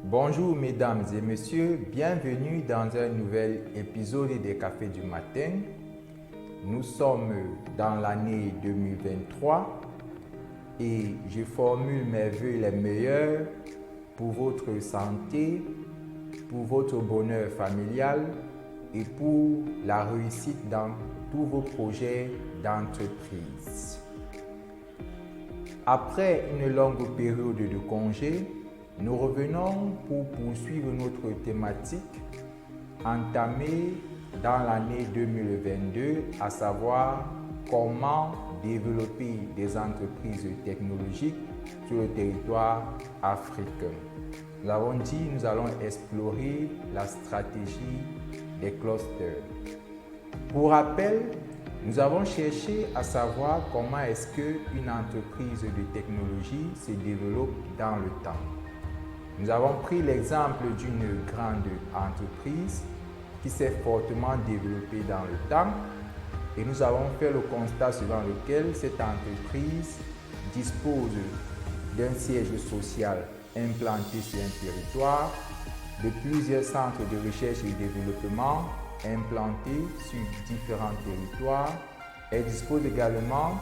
Bonjour mesdames et messieurs, bienvenue dans un nouvel épisode des Cafés du matin. Nous sommes dans l'année 2023 et je formule mes vœux les meilleurs pour votre santé, pour votre bonheur familial et pour la réussite dans tous vos projets d'entreprise. Après une longue période de congé, nous revenons pour poursuivre notre thématique entamée dans l'année 2022, à savoir comment développer des entreprises technologiques sur le territoire africain. Nous avons dit, nous allons explorer la stratégie des clusters. Pour rappel, nous avons cherché à savoir comment est-ce qu'une entreprise de technologie se développe dans le temps. Nous avons pris l'exemple d'une grande entreprise qui s'est fortement développée dans le temps et nous avons fait le constat selon lequel cette entreprise dispose d'un siège social implanté sur un territoire, de plusieurs centres de recherche et de développement implantés sur différents territoires. Elle dispose également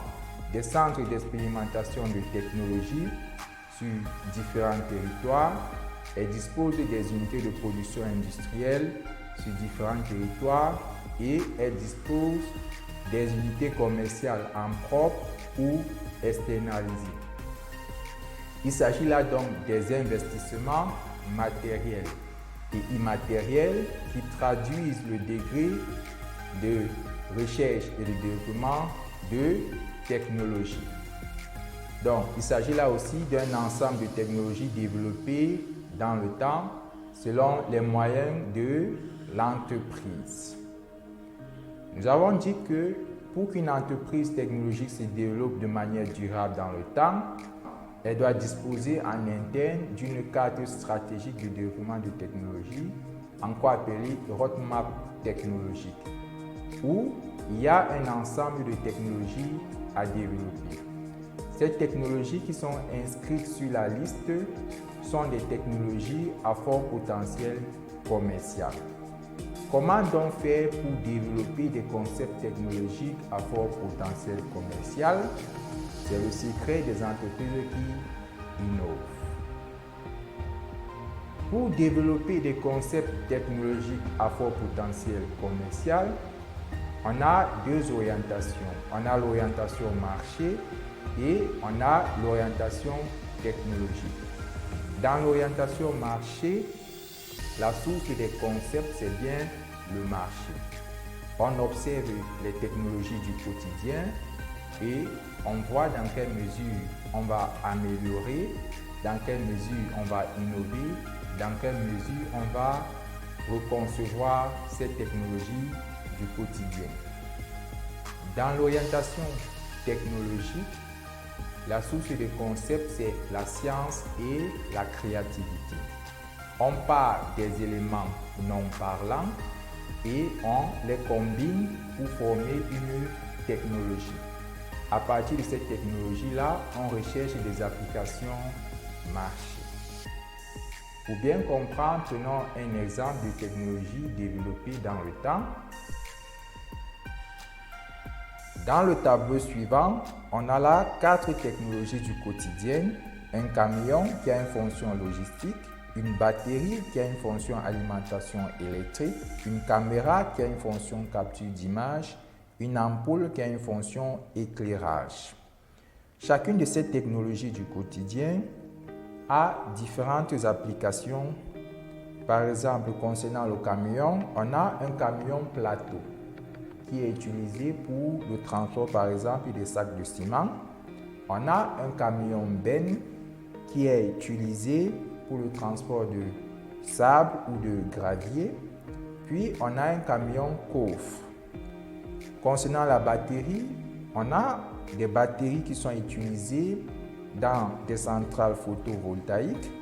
des centres d'expérimentation de technologie sur différents territoires. Elle dispose des unités de production industrielle sur différents territoires et elle dispose des unités commerciales en propre ou externalisées. Il s'agit là donc des investissements matériels et immatériels qui traduisent le degré de recherche et de développement de technologie. Donc, il s'agit là aussi d'un ensemble de technologies développées dans le temps selon les moyens de l'entreprise. Nous avons dit que pour qu'une entreprise technologique se développe de manière durable dans le temps, elle doit disposer en interne d'une carte stratégique de développement de technologie, encore appelée roadmap technologique, où il y a un ensemble de technologies à développer. Ces technologies qui sont inscrites sur la liste sont des technologies à fort potentiel commercial. Comment donc faire pour développer des concepts technologiques à fort potentiel commercial? C'est le secret des entreprises qui innovent. Pour développer des concepts technologiques à fort potentiel commercial, on a deux orientations. On a l'orientation marché et on a l'orientation technologique. Dans l'orientation marché, la source des concepts, c'est bien le marché. On observe les technologies du quotidien et on voit dans quelle mesure on va améliorer, dans quelle mesure on va innover, dans quelle mesure on va reconcevoir ces technologies du quotidien. Dans l'orientation technologique, la source des concepts, c'est la science et la créativité. On part des éléments non parlants et on les combine pour former une technologie. À partir de cette technologie-là, on recherche des applications marché. Pour bien comprendre, prenons un exemple de technologie développée dans le temps. Dans le tableau suivant, on a là 4 technologies du quotidien. Un camion qui a une fonction logistique, une batterie qui a une fonction alimentation électrique, une caméra qui a une fonction capture d'image, une ampoule qui a une fonction éclairage. Chacune de ces technologies du quotidien a différentes applications. Par exemple, concernant le camion, on a un camion plateau qui est utilisé pour le transport, par exemple, des sacs de ciment. On a un camion benne qui est utilisé pour le transport de sable ou de gravier. Puis, on a un camion coffre. Concernant la batterie, on a des batteries qui sont utilisées dans des centrales photovoltaïques.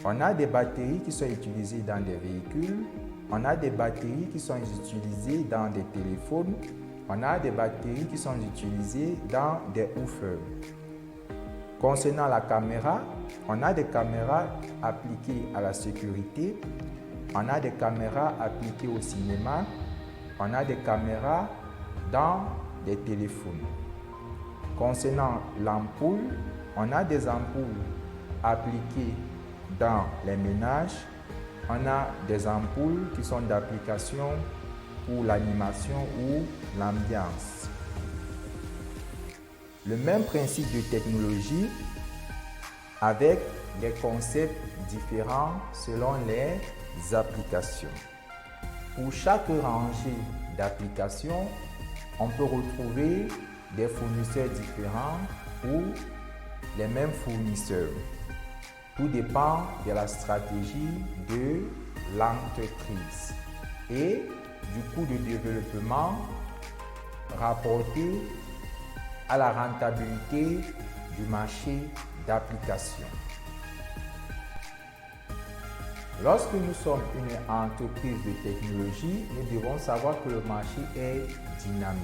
On a des batteries qui sont utilisées dans des véhicules. On a des batteries qui sont utilisées dans des téléphones. On a des batteries qui sont utilisées dans des woofers. Concernant la caméra, On a des caméras appliquées à la sécurité, on a des caméras appliquées au cinéma, on a des caméras dans des téléphones. Concernant l'ampoule, on a des ampoules appliquées dans les ménages, on a des ampoules qui sont d'application pour l'animation ou l'ambiance. Le même principe de technologie avec des concepts différents selon les applications. Pour chaque rangée d'applications, on peut retrouver des fournisseurs différents ou les mêmes fournisseurs. Tout dépend de la stratégie de l'entreprise et du coût de développement rapporté à la rentabilité du marché d'application. Lorsque nous sommes une entreprise de technologie, nous devons savoir que le marché est dynamique.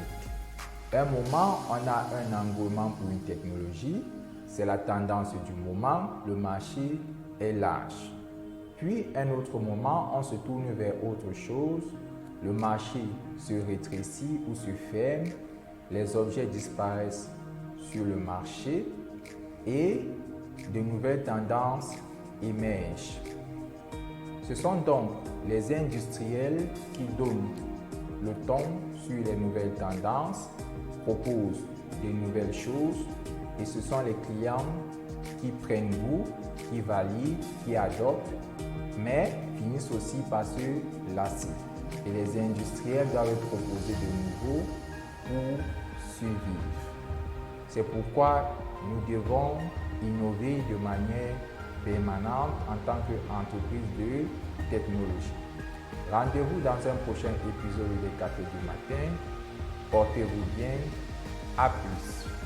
À un moment, on a un engouement pour une technologie, c'est la tendance du moment, le marché est large. Puis, à un autre moment, on se tourne vers autre chose, le marché se rétrécit ou se ferme, les objets disparaissent sur le marché et de nouvelles tendances émergent. Ce sont donc les industriels qui donnent le ton sur les nouvelles tendances, proposent de nouvelles choses et ce sont les clients qui prennent goût, qui valident, qui adoptent, mais finissent aussi par se lasser. Et les industriels doivent proposer de nouveaux pour survivre. C'est pourquoi nous devons innover de manière permanente en tant qu'entreprise de technologie. Rendez-vous dans un prochain épisode des Cafés du matin. Portez-vous bien. À plus.